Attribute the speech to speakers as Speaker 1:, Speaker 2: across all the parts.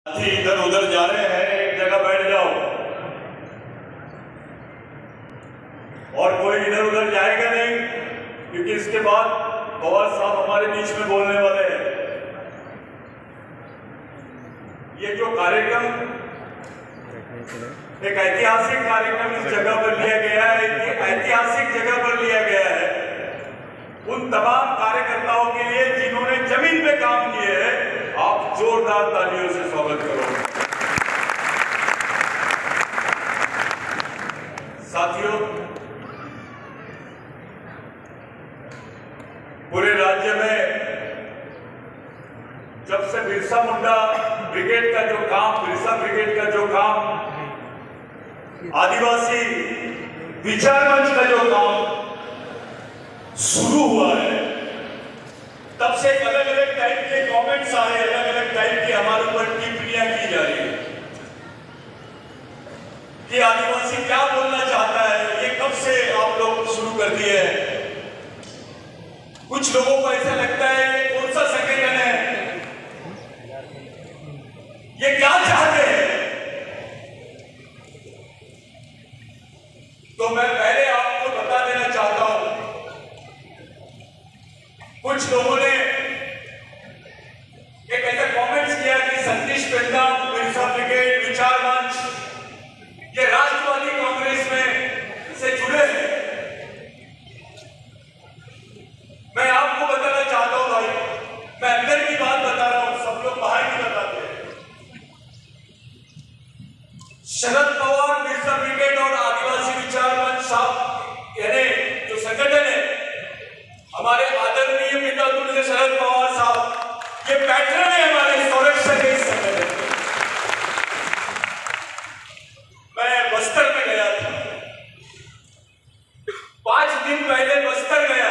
Speaker 1: इधर उधर जा रहे हैं, एक जगह बैठ जाओ। और कोई इधर उधर जाएगा नहीं, क्योंकि इसके बाद पवार साहब हमारे बीच में बोलने वाले हैं। ये जो कार्यक्रम एक ऐतिहासिक कार्यक्रम इस जगह पर लिया गया है, ऐतिहासिक जगह पर लिया गया है उन तमाम कार्यकर्ताओं के लिए जिन्होंने जमीन पे काम किए हैं। आप जोरदार तालियों से स्वागत करो। साथियों, पूरे राज्य में जब से बिरसा मुंडा ब्रिगेड का जो काम, बिरसा ब्रिगेड का जो काम, आदिवासी विचार मंच का जो काम शुरू हुआ है, तब से अलग अलग टाइप के कमेंट्स आ रहे हैं, अलग अलग टाइप की हमारे ऊपर टिप्पणियां की जा रही है कि आदिवासी क्या बोलना चाहता है। ये कब से आप लोग शुरू कर दिए हैं? कुछ लोगों को ऐसा लगता है कि कौन सा संगठन है, ये क्या चाहते हैं। तो मैं पहले आपको बता देना चाहता हूं, कुछ लोगों ने एक ऐसा कमेंट्स किया कि सतीश पेंदा, बिरसा ब्रिगेड, विचार मंच ये राष्ट्रवादी कांग्रेस में से जुड़े हैं। मैं आपको बताना चाहता हूं भाई, मैं अंदर की बात बता रहा हूं, सब लोग बाहर की बताते हैं। शरद पवार, बिरसा ब्रिगेड और आदिवासी विचार मंच साहब यानी जो संगठन है, हमारे आदरणीय पिता तुल्य शरद पवार साहब ये पैटर्न है हमारे संरक्षण के संगठन। मैं बस्तर में गया था, 5 दिन पहले बस्तर गया।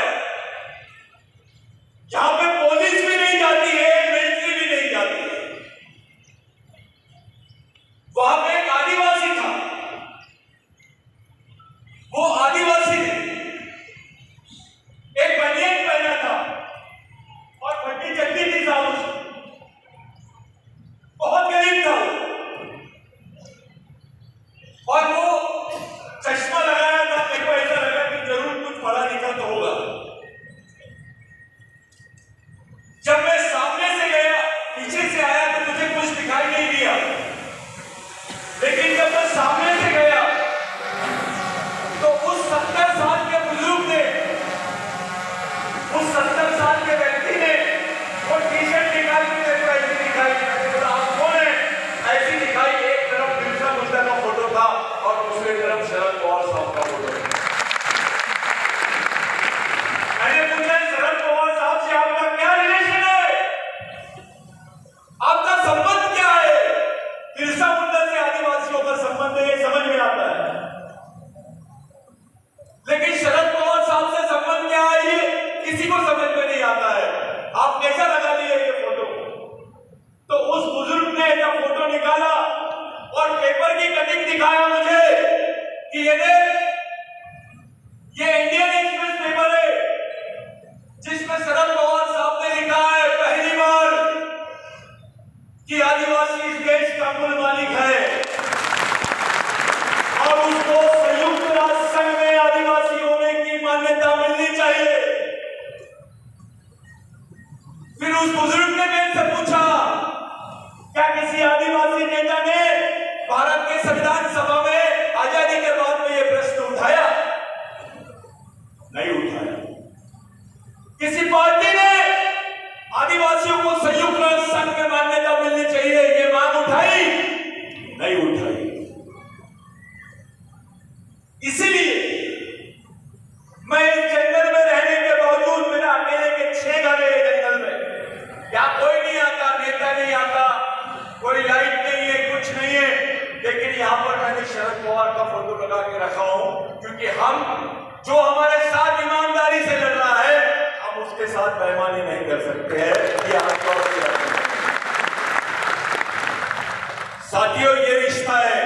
Speaker 1: यहां पे पुलिस भी नहीं जाती है, मिलिट्री भी नहीं जाती है। वहां पे एक आदिवासी था, वो आदिवासी ने एक बनियान पहना था और फटी चलती थी साहब, बहुत गरीब था और वो चश्मा लगाया था। मेरे को ऐसा लगा कि जरूर कुछ पढ़ा लिखा तो होगा। जब मैं सामने से गया, पीछे से आया तो मुझे कुछ दिखाई नहीं दिया, लेकिन जब मैं सामने से गया तो उस 70 साल के बुजुर्ग ने, उस 70 साल के व्यक्ति ने वो टी-शर्ट निकाल के मेरे को ऐसी दिखाई, आप कौन है ऐसी दिखाई। एक तरफ बिरसा मुंडा का फोटो था और दूसरी तरफ शरद पवार साहब का फोटो था। मैंने पूछा, शरद पवार साहब से आपका क्या रिलेशन है, आपका संबंध क्या है? बिरसा मुंडा से आदिवासियों का संबंध है, ये समझ में आता है, लेकिन शरद पवार साहब से संबंध क्या है ये किसी को समझ में नहीं आता है। आप कैसा लगा लिए ये फोटो? तो उस बुजुर्ग ने जब फोटो निकाला और पेपर की कटिंग दिखाया मुझे कि ये इंडियन एक्सप्रेस पेपर है जिसमें शरद पवार साहब ने लिखा है पहली बार कि आदिवासी इस देश का मूल मालिक है और उसको संयुक्त राष्ट्र संघ में आदिवासी होने की मान्यता मिलनी चाहिए। फिर उस बुजुर्ग ने मेरे से पूछा, क्या किसी आदिवासी नेता ने भारत के संविधान सभा में आजादी के बाद में यह प्रश्न उठाया? नहीं उठाया। किसी पार्टी ने आदिवासियों को संयुक्त राष्ट्र संघ में मान्यता मिलनी चाहिए ये मांग उठाई? नहीं उठाई। इसीलिए मैं इस जंगल में रहने के बावजूद, मेरे अकेले के 6 घर है जंगल में, क्या कोई नहीं आता, नेता नहीं आता, कोई लाइट नहीं है, कुछ नहीं है, लेकिन यहां पर मैंने शरद पवार का फोटो लगा के रखा हूं, क्योंकि हम जो हमारे साथ ईमानदारी से लड़ रहा है, हम उसके साथ बेईमानी नहीं कर सकते हैं। ये आपको साथियों, ये रिश्ता है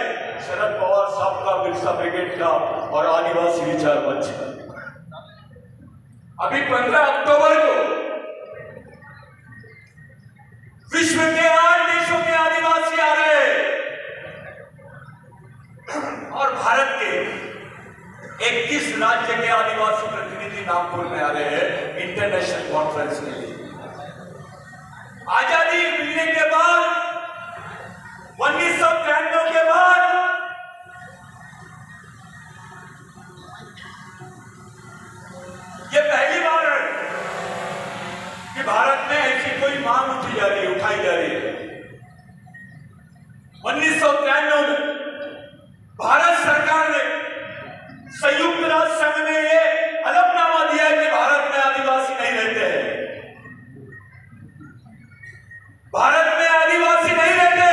Speaker 1: शरद पवार साहब का, बिरसा ब्रिगेड का और आदिवासी विचार मंच का। अभी 15 अक्टूबर को विश्व के 8 देशों के आदिवासी राज्य के आदिवासी प्रतिनिधि नागपुर में आ रहे हैं इंटरनेशनल कॉन्फ्रेंस के लिए। आजादी मिलने के बाद 1993 के बाद ये पहली बार है कि भारत में ऐसी कोई मांग उठाई जा रही है। 1993 में भारत सरकार ने संयुक्त राष्ट्र संघ में ये हलफनामा दिया कि भारत में आदिवासी नहीं रहते हैं, भारत में आदिवासी नहीं रहते।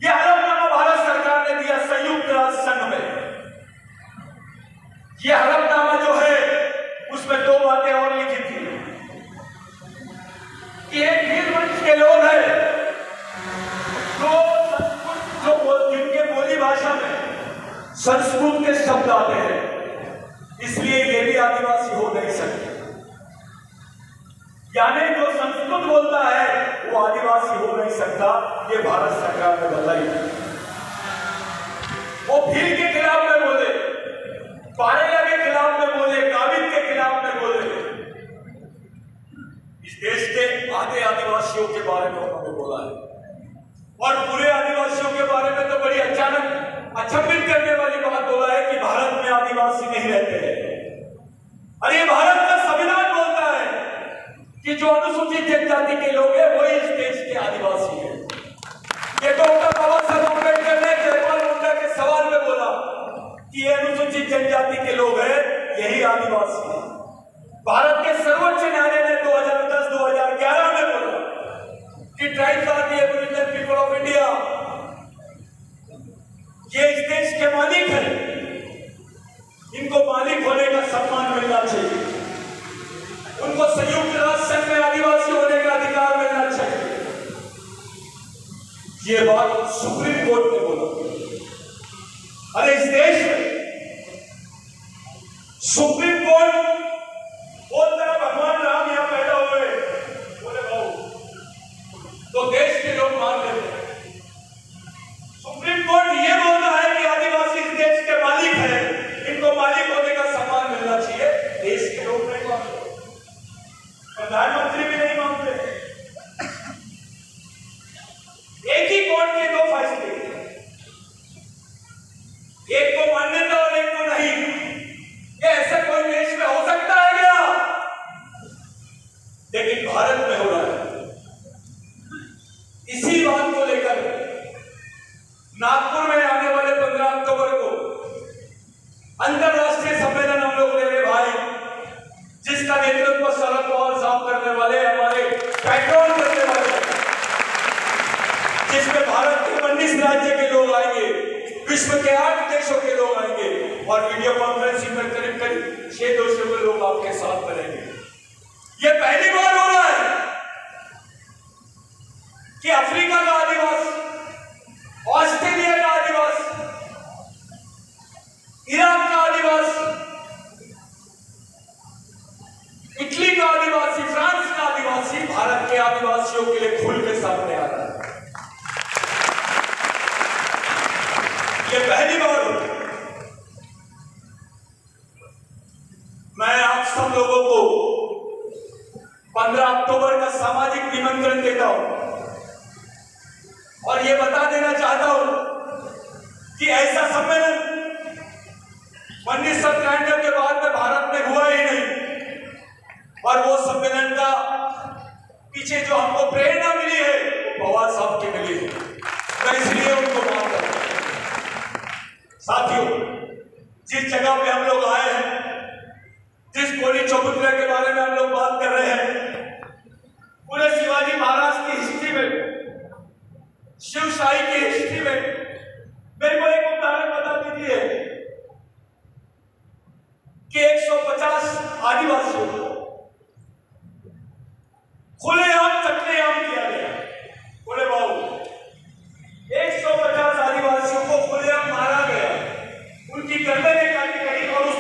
Speaker 1: यह हलफनामा भारत सरकार ने दिया संयुक्त राष्ट्र संघ में। यह हलफनामा जो है उसमें दो बातें और लिखी थी कि एक नीलवंश के लोग हैं जो जिनके बोली भाषा में संस्कृत के शब्द आते हैं, इसलिए ये भी आदिवासी हो नहीं सकते। यानी जो संस्कृत बोलता है वो आदिवासी हो नहीं सकता। ये भारत सरकार ने बताई। वो भील के खिलाफ में बोले, पारेला के खिलाफ में बोले, काबिल के खिलाफ में बोले। इस देश के आधे आदिवासियों के बारे में उन्होंने बोला है और पूरे आदिवासियों के बारे में तो बड़ी अचानक अचंभित करने वाली बात बोला है कि भारत में आदिवासी नहीं रहते हैं। अरे भारत का संविधान बोलता है कि जो अनुसूचित जनजाति के लोग हैं वही इस देश के आदिवासी हैं। ये डॉक्टर बाबा साहब अम्बेडकर ने जयपाल मुंडा के सवाल में बोला कि ये अनुसूचित जनजाति के लोग हैं, यही आदिवासी है। भारत के सर्वोच्च न्यायालय ने 2010-2011 में बोला कि tribes are the aboriginal people of India, ये इस देश के मालिक हैं, इनको मालिक होने का सम्मान मिलना चाहिए, उनको संयुक्त राष्ट्र संघ में आदिवासी होने का अधिकार मिलना चाहिए। ये बात सुप्रीम कोर्ट ने बोला। अरे इस देश में सुप्रीम कोर्ट बोलता है भगवान राम यहां पैदा हुए, बोले भाऊ तो देश के लोग मान लेते हैं। सुप्रीम कोर्ट ये बोलता है कि आदिवासी इस देश के मालिक हैं, इनको मालिक होने का सम्मान मिलना चाहिए, देश के लोग नहीं मानते, प्रधानमंत्री भी नहीं मानते। एक ही कोर्ट के दो फैसले, एक को मान्यता और एक को नहीं। ये ऐसा कोई देश में हो सकता है क्या? लेकिन भारत में हो रहा है। इसी बात को लेकर नागपुर में आने वाले 15 अक्टूबर को अंतरराष्ट्रीय सम्मेलन हम लोग ले रहे भाई, जिसका नेतृत्व शरद पवार साहब करने वाले, हमारे बैकग्राउंड करने वाले, जिसमें भारत के 19 राज्य के लोग आएंगे, विश्व के 8 देशों के लोग आएंगे और वीडियो कॉन्फ्रेंसिंग में करीब 6 देशों के लोग आपके साथ बनेंगे। ये पहली बार हो रहा है कि अफ्रीका का आदिवासी, ऑस्ट्रेलिया का आदिवासी, इराक का आदिवासी, इटली का आदिवासी, फ्रांस का आदिवासी भारत के आदिवासियों के लिए खुल के सामने आ रहा है। ये पहली बार हो। मैं आप सब लोगों को 15 अक्टूबर का सामाजिक निमंत्रण देता हूं और ये बता देना चाहता हूं कि ऐसा सम्मेलन 1993 के बाद में भारत में हुआ ही नहीं। और वो सम्मेलन का पीछे जो हमको प्रेरणा मिली है वो पवार साहब की मिली है, मैं इसलिए उनको मानता हूं। साथियों, जिस जगह पे हम लोग आए हैं, जिस कोली चौबुतरा के बारे में हम लोग बात कर रहे हैं, पूरे शिवाजी महाराज की हिस्ट्री में, शिवशाही की हिस्ट्री में मेरे को एक उदाहरण बता दीजिए कि 150 आदिवासियों को खुलेआम कत्लेआम किया गया। बोले बाबू 150 आदिवासियों को खुलेआम मारा गया, उनकी गर्दनें काटी गई और उस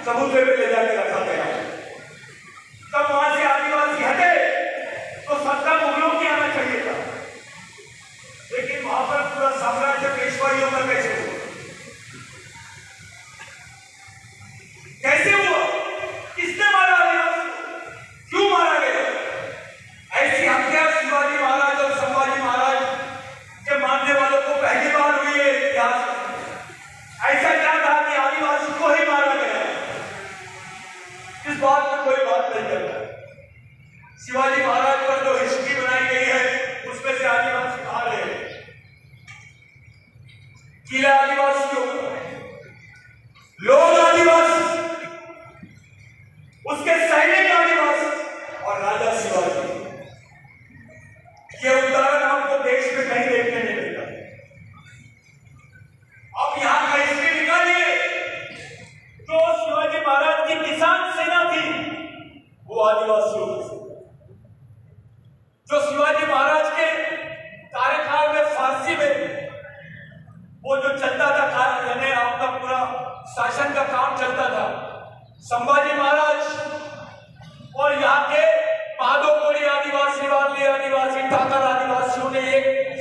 Speaker 1: समुद्र में ले जाके रखा गया। तब वहां से आदिवासी हटे तो सत्ता मुगलों की आना चाहिए था, लेकिन वहां पर पूरा साम्राज्य पेशवाइयों का कैसे हुआ?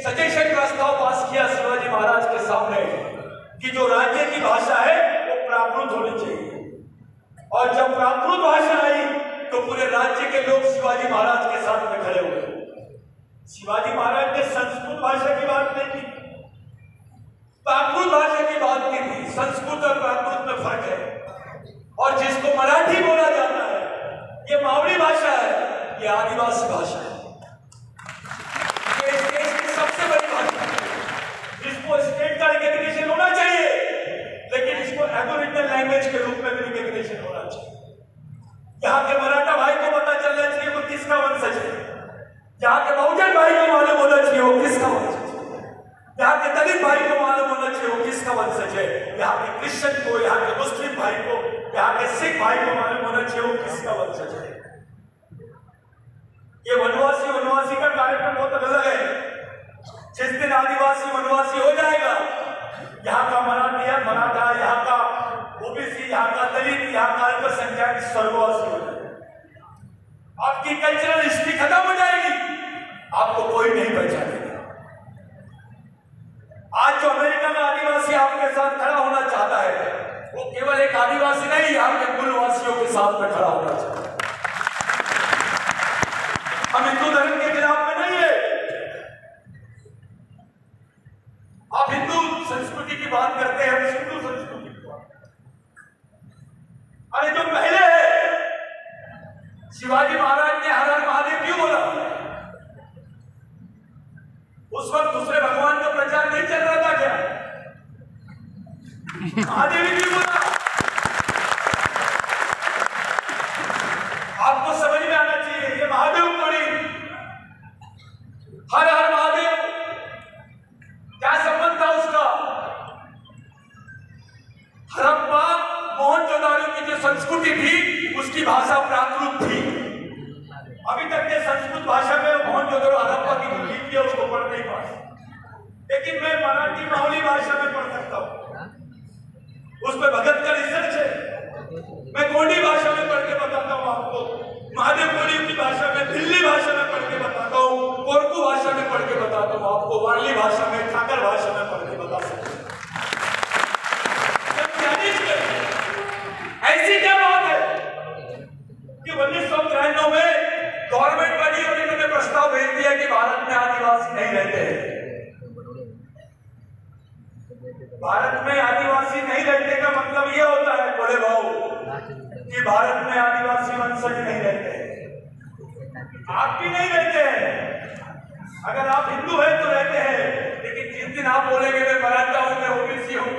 Speaker 1: सजेशन प्रस्ताव पास किया शिवाजी महाराज के सामने कि जो राज्य की भाषा है वो प्राकृत होनी चाहिए, और जब प्राकृत भाषा आई तो पूरे राज्य के लोग शिवाजी महाराज के साथ में खड़े हुए। शिवाजी महाराज ने संस्कृत भाषा की बात नहीं की, प्राकृत भाषा की बात की थी। संस्कृत और प्राकृत में फर्क है, और जिसको मराठी बोला जाता है ये मावड़ी भाषा है, ये आदिवासी भाषा है, ये इस देश की सबसे बड़ी भाषा है, जिसको स्टेट का रिकॉग्निशन होना चाहिए, लेकिन इसको एबोरिजिनल लैंग्वेज के रूप में भी रिकॉग्निशन होना चाहिए। यहाँ के मराठा भाई को पता चलना चाहिए वो किसका वंशज है, यहाँ के बहुजन भाई को मालूम होना चाहिए वो किसका वंशज है, यहाँ के दलित भाई को मालूम होना चाहिए वो किसका वंशज है, यहाँ के क्रिश्चियन को, यहाँ के मुस्लिम भाई को, यहाँ के सिख भाई को मालूम होना चाहिए वो किसका वंशज है। ये वनवासी का कार्यक्रम बहुत अलग है। जिस दिन आदिवासी वनवासी हो जाएगा, यहाँ का मराठा, यहाँ का ओबीसी, यहाँ का दलित, यहाँ का अल्पसंख्यक स्वर्गवासी हो जाएगा। आपकी कल्चरल हिस्ट्री खत्म हो जाएगी, आपको कोई नहीं पहचानेगा। आज जो अमेरिका में आदिवासी आपके साथ खड़ा होना चाहता है, वो केवल एक आदिवासी नहीं, आपके कुलवासियों के साथ में खड़ा होना चाहता है। हम हिंदू धर्म के खिलाफ में नहीं है। आप हिंदू संस्कृति की बात करते हैं, हम हिंदू संस्कृति की बात। अरे जो पहले है, शिवाजी महाराज ने हर हर महादेव क्यों बोला? उस वक्त दूसरे भगवान का प्रचार नहीं चल रहा था क्या? महादेव ही क्यों बोला? आपको समझ में आना चाहिए, ये महादेव कोड़ी, हर हर महादेव, क्या संबंध था उसका? हड़प्पा मोहनजोदाड़ो की जो संस्कृति थी उसकी भाषा प्राकृत थी। अभी तक के संस्कृत भाषा में मोहनजोदाड़ो हड़प्पा की जो लिपि है उसको पढ़ नहीं पा, लेकिन मैं मराठी मावली भाषा में पढ़ सकता हूँ, उसमें भगत का रिसर्च है। मैं गोंडी भाषा में पढ़ के बताता हूँ आपको, महादेव कोड़ी की भाषा में, दिल्ली भाषा में पढ़ के बताता हूँ, कोरकू भाषा में पढ़ के बताता हूँ आपको, वारली भाषा में, ठाकर भाषा में पढ़ के बता सकता हूँ। ऐसी क्या बात है कि 1993 में गवर्नमेंट बनी और इन्होंने प्रस्ताव भेज दिया कि भारत में आदिवासी नहीं रहते हैं। भारत में आदिवासी नहीं रहने का मतलब यह होता है बोले भाऊ कि भारत में आदिवासी वंशज नहीं रहते हैं। आप भी नहीं रहते हैं, अगर आप हिंदू हैं तो रहते हैं, लेकिन जिस दिन आप बोलेंगे मैं मराठा हूं, मैं ओबीसी हूं,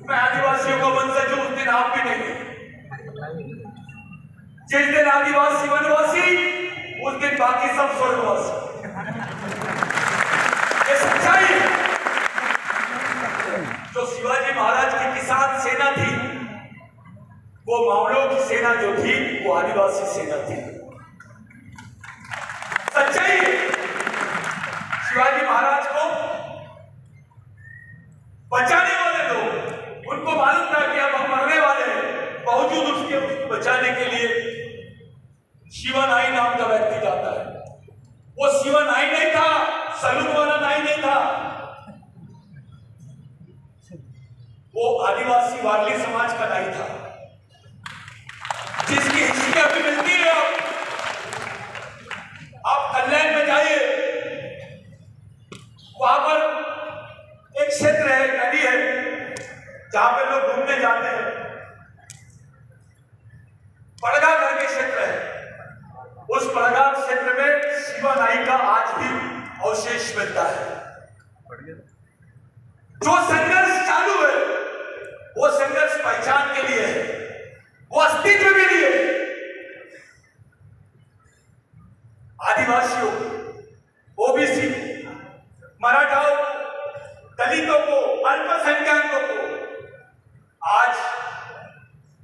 Speaker 1: मैं आदिवासियों का वंशज हूं, उस दिन आप भी नहीं है। जिस दिन आदिवासी वनवासी, उस दिन बाकी सब स्वर्गवासी। ये सच्चाई है। जो शिवाजी महाराज की किसान सेना थी, वो मावड़ों की सेना जो थी वो आदिवासी सेना थी। सच्चाई है। शिवाजी महाराज को बचाने वाले लोग, उनको मालूम था कि अब हम मरने वाले हैं, बावजूद उसको बचाने के लिए शिवानाई नाम का व्यक्ति जाता है। वो शिवानाई नहीं था, सलून वाला नाई नहीं था, वो आदिवासी वारली समाज का नाई था, जिसकी हिस्ट्री अभी मिलती है। आप कल्याण में जाइए, वहां पर एक क्षेत्र है, नदी है, जहां पे लोग घूमने जाते हैं, पड़गा करके क्षेत्र है। उस पड़गा क्षेत्र में शिवानाई का आज भी अवशेष मिलता है। जो संघर्ष चालू है वो संघर्ष पहचान के लिए है, वो अस्तित्व के लिए। आदिवासियों, ओबीसी, मराठाओं, दलितों को, अल्पसंख्यकों को आज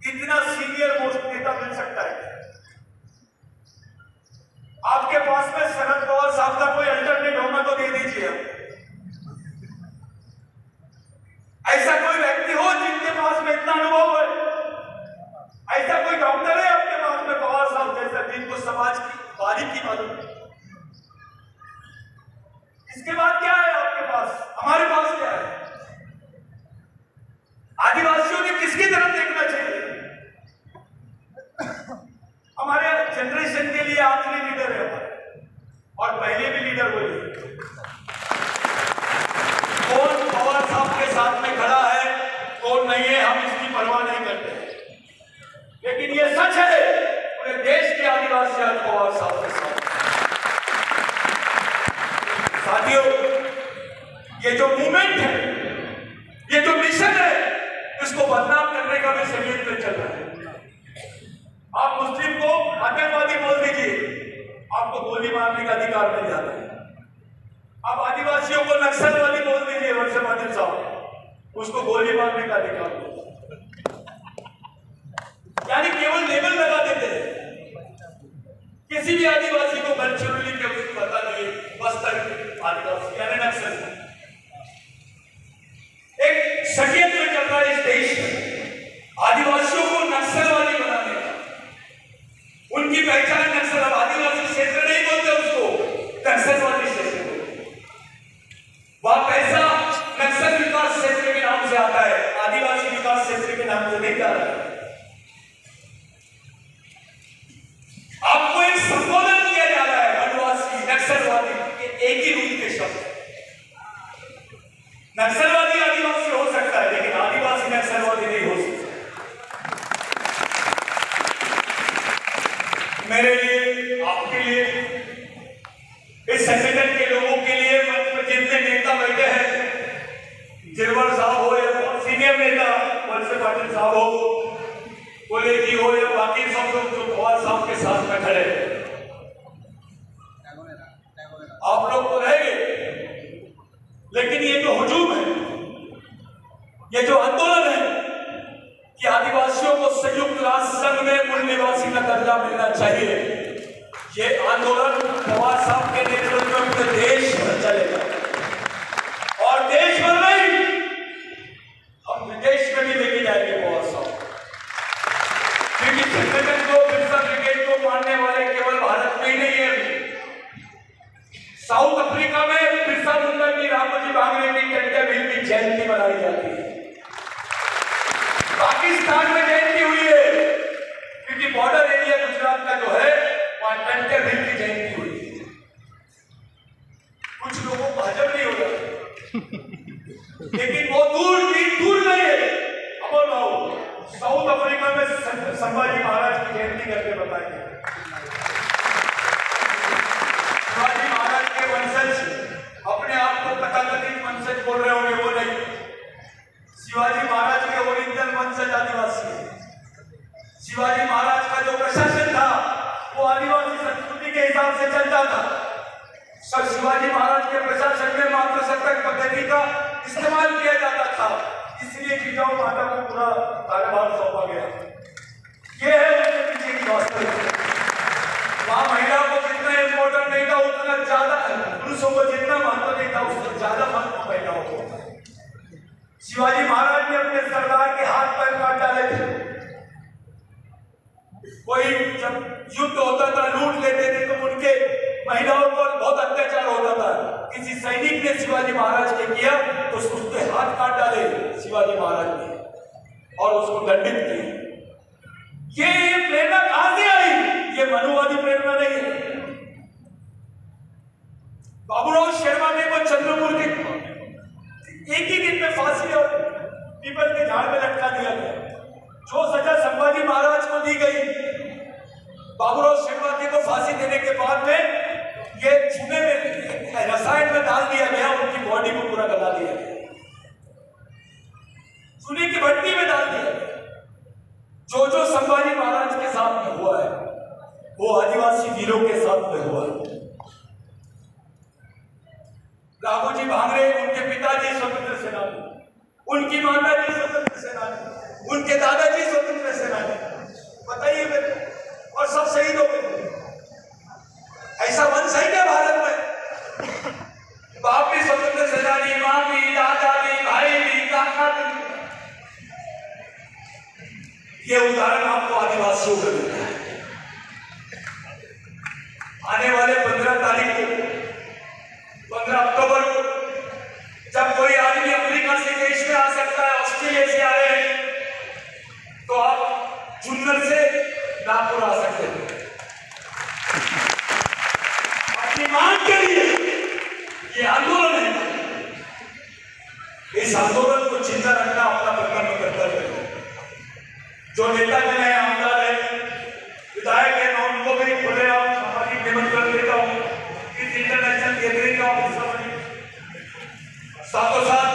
Speaker 1: इतना सीनियर मोस्ट नेता मिल सकता है। आपके पास में शरद पवार साहब का कोई अल्टरनेट होगा तो दे दीजिए। ऐसा कोई व्यक्ति हो जिनके पास में इतना अनुभव है, ऐसा कोई डॉक्टर है आपके पास में पवार साहब जैसा, जिनको समाज की बारीकी मालूम है। इसके बाद साथियों, ये जो मूवमेंट है, ये जो मिशन है, इसको बदनाम करने का भी षड्यंत्र चल रहा है। आप मुस्लिम को आतंकवादी बोल दीजिए, आपको गोली मारने का अधिकार मिल जाता है। आप आदिवासियों को नक्सलवादी बोल दीजिए, वंश पाटिल साहब, उसको गोली मारने का अधिकार मिल जाता है। यानी केवल लेबल लगा देते हैं। किसी भी आदिवासी को गढ़चिरौली के उसको बता दिए बस्तर आदिवासी यानी नक्सल। एक षड्यंत्र चल रहा है इस देश में आदिवासियों को नक्सलवादी बनाने का। उनकी पहचान नक्सल, अब आदिवासी क्षेत्र नहीं बोलते उसको, नक्सलवादी क्षेत्र बोलते। वह पैसा नक्सल विकास क्षेत्र के नाम से आता है, आदिवासी विकास क्षेत्र के नाम से नहीं जा रहा है। आपको एक संबोधन किया जा रहा है वनवासी, नक्सलवादी, एक ही रूप के शब्द। नक्सलवादी आदिवासी हो सकता है, लेकिन आदिवासी नक्सलवादी नहीं हो सकता। मेरे लिए, आपके लिए, इस संगठन के लोगों के लिए, मंच पर जितने नेता बैठे हैं, जिरवर साहब हो या सीनियर नेता वंश पाटिल साहब हो, बोले जी हो या बाकी सब लोग जो पवार साहब के साथ में खड़े, आप लोग तो रहेंगे, लेकिन ये जो हुजूम है, ये जो आंदोलन है कि आदिवासियों को संयुक्त राष्ट्र संघ में मूल निवासी का दर्जा मिलना चाहिए, ये आंदोलन पवार साहब के नेतृत्व में देश भर चलेगा। और देश भर नहीं, हम विदेश में भी लेके जाएंगे पवार साहब। क्योंकि संगठन को, बिरसा ब्रिगेड को मानने वाले केवल भारत में ही नहीं है। साउथ अफ्रीका में बिरसा मुंडा की, रामोजी भांगरे की, टंडे मिल की जयंती मनाई जाती है। पाकिस्तान में जयंती हुई है, क्योंकि बॉर्डर एरिया गुजरात का जो है, वहां टंडे मिल की जयंती हुई है। कुछ लोगों को हजम नहीं हो रहा, लेकिन वो दूर नहीं है। अमर बाबू साउथ अफ्रीका में संभाजी महाराज की जयंती करके बताएंगे। शिवाजी महाराज के वंशज अपने आप को तथाकथित वंशज बोल रहे होंगे, वो नहीं। शिवाजी महाराज के ओरिजिनल वंशज आदिवासी है। शिवाजी महाराज का जो प्रशासन था वो आदिवासी संस्कृति के हिसाब से चलता था। सर शिवाजी महाराज के प्रशासन में मातृसत्तक पद्धति का इस्तेमाल किया जाता था, इसलिए जिजाऊ माता को पूरा कार्यभार सौंपा गया। ये है उसके पीछे की वास्तविकता। वहां महिलाओं को जितना इम्पोर्टेंट नहीं था, उतना ज्यादा पुरुषों को जितना महत्व नहीं था, उससे ज्यादा महत्व महिलाओं को। शिवाजी महाराज ने अपने सरदार के हाथ पैर काट डाले थे। कोई जब युद्ध होता था, लूट लेते थे, तो उनके महिलाओं पर बहुत अत्याचार होता था। किसी सैनिक ने शिवाजी महाराज के किया तो उसके हाथ काट डाले शिवाजी महाराज ने और उसको दंडित किया। ये प्रेरणा कहां से आई? ये मनुवादी प्रेरणा नहीं है। बाबूराव शर्मा को चंद्रपुर के एक ही दिन में फांसी और पीपल के झाड़ में लटका दिया गया। जो सजा संभाजी महाराज को दी गई, बाबूराव शर्मा को फांसी देने के बाद में ये चूने में रसायन में डाल दिया गया, उनकी बॉडी को पूरा गला दिया गया, चूने की भट्टी में डाल दिया गया। जो संभाजी महाराज के साथ में हुआ है वो आदिवासी वीरों के साथ में हुआ है। राघोजी भांगरे, उनके पिताजी स्वतंत्र सेनानी, उनकी माताजी स्वतंत्र सेनानी, उनके दादाजी स्वतंत्र सेनानी, बताइए मेरे, और सब शहीद हो गए। ऐसा वंश है क्या भारत में? बाप भी स्वतंत्र सेनानी, मां भी, दादा भी, भाई भी, काका भी। ये उदाहरण आपको आदिवासियों का मिलता है। आने वाले 15 तारीख को, 15 अक्टूबर को, जब कोई आदमी अफ्रीका से देश में आ सकता है, ऑस्ट्रेलिया से आ रहे हैं, तो आप जुन्नर से नागपुर आ सकते हैं अपनी मांग के लिए। ये आंदोलन है, इस आंदोलन को जिंदा रखना अपना कर्तव्य है। जो नेता जन है, आमदार है, विधायक है, मैं उनको भी खुले सामाजिक निमंत्रण देता हूँ इस इंटरनेशनल गैदरिंग का हिस्सा बने। साथों साथ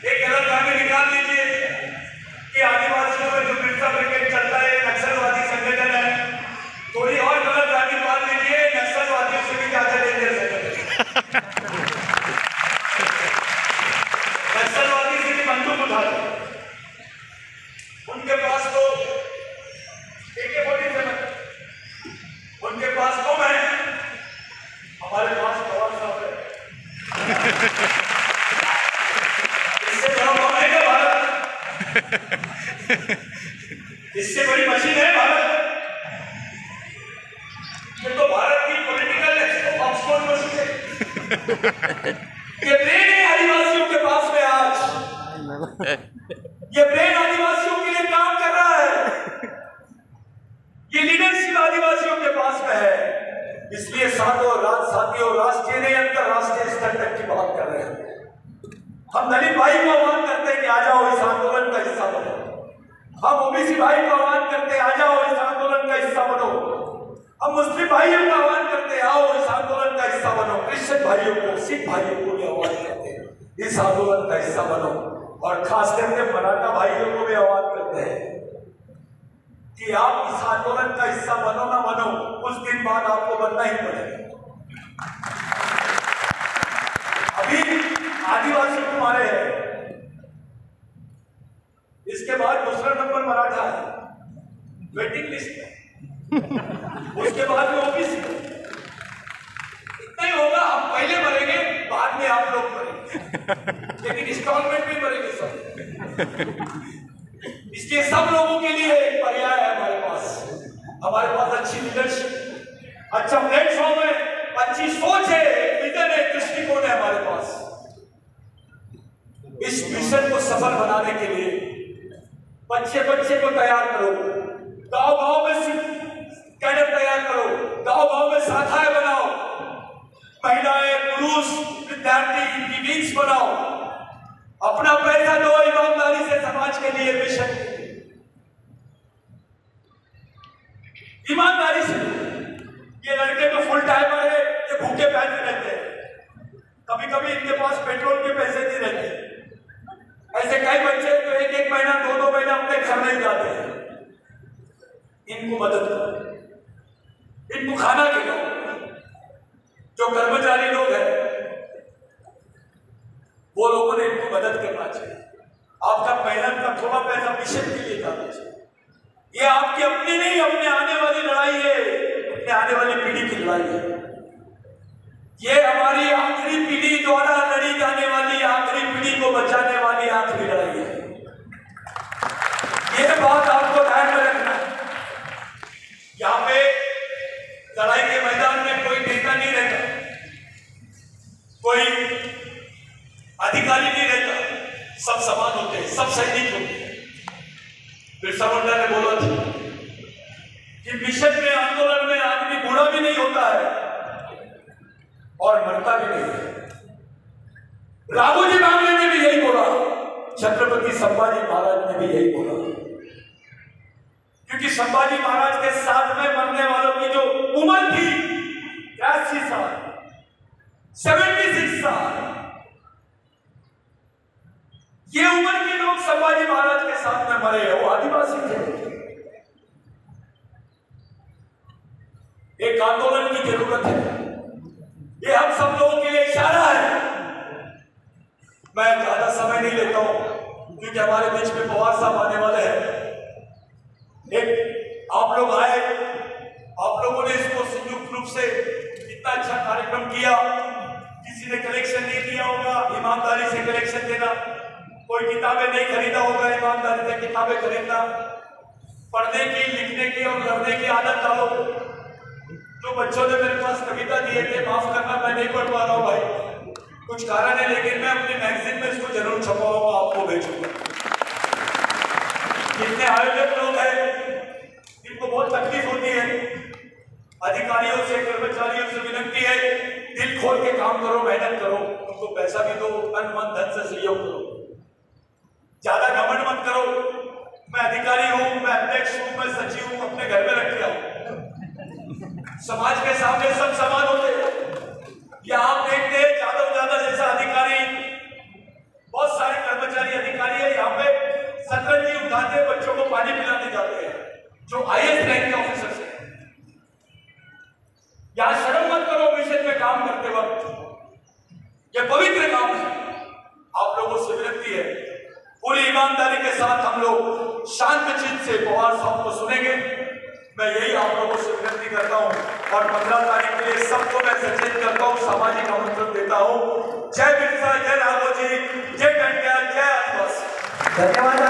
Speaker 1: एक गलतफहमी निकाल लीजिए कि आदिवासियों में जो बिरसा ब्रिगेड चलता है नक्सलवादी संगठन है। थोड़ी और गलतफहमी निकाल लीजिए, नक्सलवादियों से भी ज्यादा डेंजर संगठन। नक्सलवादी सिर्फ बंदूक उठाते, उनके पास तो AK-47, उनके पास कम है, हमारे पास पवार साहब है। इससे बड़ा कम है क्या भारत? इससे बड़ी मशीन है भारत? ये तो भारत की पॉलिटिकल ऑक्सफोर्ड मशीन है। ये ब्रेन है आदिवासियों के पास में आज। ये ब्रेन आदिवासियों के लिए काम कर रहा है। ये लीडरशिप आदिवासियों के पास में है। इसलिए साथियों, राष्ट्रीय नहीं अंतरराष्ट्रीय स्तर तक की बात कर रहे हैं। हम दलित भाई को आह्वान करते हैं कि आ जाओ इस आंदोलन का हिस्सा बनो। हम ओबीसी भाई को आह्वान करते हैं आ जाओ इस आंदोलन का हिस्सा बनो। हम मुस्लिम भाइयों को आह्वान करते हैं आओ इस आंदोलन का हिस्सा बनो। क्रिश्चियन भाइयों को, सिख भाइयों को भी आह्वान करते हैं इस आंदोलन का हिस्सा बनो। और खास करके मराठा भाइयों को भी आह्वान करते हैं कि आप इस आंदोलन का हिस्सा बनो ना बनो, कुछ दिन बाद आपको बनना ही पड़ेगा। अभी आदिवासी को मारे हैं, इसके बाद दूसरा नंबर मराठा है वेटिंग लिस्ट में, उसके बाद में ओबीसी। इतना ही होगा, हम पहले मरेंगे, बाद में आप लोग मरेंगे, लेकिन इंस्टॉलमेंट में मरेंगे सब। इसलिए सब लोगों के लिए एक पर्याय है हमारे पास अच्छी लीडरशिप, अच्छा प्लेटफॉर्म है, अच्छी सोच है, विजन है, दृष्टिकोण है हमारे पास। इस मिशन को सफल बनाने के लिए बच्चे को तैयार करो, गांव में कैडर तैयार करो, गांव में शाखाएं बनाओ, महिलाएं, पुरुष, विद्यार्थी, इनकी विंग्स बनाओ, अपना पैसा दो ईमानदारी से समाज के लिए, मिशन ईमानदारी से। ये लड़के तो फुल टाइमर है, ये भूखे पैसे रहते हैं, कभी कभी इनके पास पेट्रोल के पैसे नहीं रहते। ऐसे कई बच्चे तो एक महीना, दो महीना अपने घर नहीं जाते हैं। इनको मदद करो, इनको खाना खिलाओ। जो कर्मचारी लोग हैं वो लोगों ने इनको मदद करना चाहिए। आपका मेहनत का थोड़ा पैसा मिशन के लिए जाना चाहिए। ये आपकी अपनी नहीं, अपने आने वाली लड़ाई है, अपने आने वाली पीढ़ी की लड़ाई है। ये हमारी आखिरी पीढ़ी द्वारा लड़ी जाने वाली, आखिरी पीढ़ी को बचाने वाली आखिरी लड़ाई है। ये बात आपको ध्यान में रखना है। यहाँ पे लड़ाई के मैदान में कोई नेता नहीं रहता, कोई अधिकारी नहीं रहता, सब समान होते हैं, सब सैनिक होते हैं। बिरसा मुंडा ने बोला था कि मिशन में, आंदोलन में आदमी बूढ़ा भी नहीं होता है और मरता भी नहीं है। राघोजी बांगले ने भी यही बोला, छत्रपति संभाजी महाराज ने भी यही बोला, क्योंकि संभाजी महाराज के साथ में मरने वालों की जो उम्र थी 83 साल, 76 साल, ये उम्र के लोग संभाजी महाराज के साथ में मरे हैं, वो आदिवासी थे। एक आंदोलन की जरूरत है, ये हम सब लोगों के लिए इशारा है। मैं ज्यादा समय नहीं लेता हूं क्योंकि हमारे बीच में पवार साहब आने वाले हैं। एक आप लोग आए, आप लोगों ने इसको संयुक्त रूप से इतना अच्छा कार्यक्रम किया। किसी ने कलेक्शन नहीं दिया होगा, ईमानदारी से कलेक्शन देना। कोई किताबें नहीं खरीदा होगा, ईमानदारी से किताबें खरीदना। पढ़ने की, लिखने की और लड़ने की आदत डालो। जो बच्चों ने मेरे पास कविता दिए थे, माफ करना मैं नहीं पढ़ पा रहा हूँ भाई, कुछ कारण है, लेकिन मैं अपने मैगजीन में इसको जरूर छपाऊंगा, आपको भेजूंगा। जितने आयोजक लोग हैं इनको बहुत तकलीफ होती है, अधिकारियों से, कर्मचारियों से विनती है, दिल खोल के काम करो, मेहनत करो, उनको पैसा भी दो, तन मन धन से सहयोग करो, ज्यादा घमंड मत करो। मैं अधिकारी हूं, मैं अध्यक्ष हूं, मैं सचिव हूं, अपने घर में रख के आओ। समाज के सामने सब समान होते हैं। या आप देखते हैं यादव जैसा अधिकारी साथ हम लोग शांत चित्त से पवार साहब को सुनेंगे। मैं यही आप लोगों से विनती करता हूं और 15 तारीख के लिए सबको मैं सचेत करता हूं, सामाजिक आमंत्रण देता हूं। जय बिरसा, जय राघोजी, जय गंड्या, जय आदिवासी।
Speaker 2: धन्यवाद।